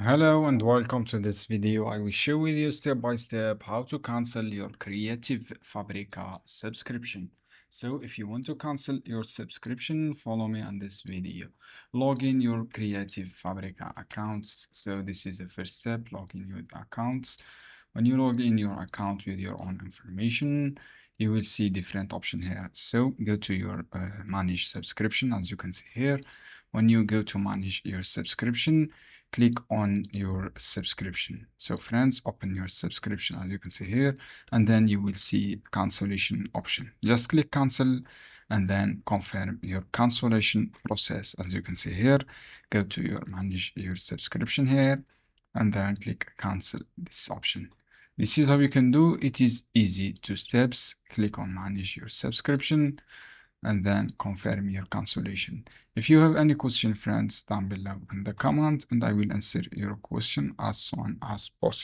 Hello and welcome to this video. I will show with you step by step how to cancel your Creative Fabrica subscription. So if you want to cancel your subscription, follow me on this video. Log in your Creative Fabrica accounts. So this is the first step, log in your accounts. When you log in your account with your own information, you will see different options here. So go to your manage subscription, as you can see here. When you go to manage your subscription, click on your subscription. So friends, open your subscription as you can see here, and then you will see cancellation option. Just click cancel and then confirm your cancellation process. As you can see here, go to your manage your subscription here and then click cancel this option. This is how you can do. It is easy, 2 steps. Click on manage your subscription and then confirm your cancellation. If you have any question, friends, down below in the comment, and I will answer your question as soon as possible.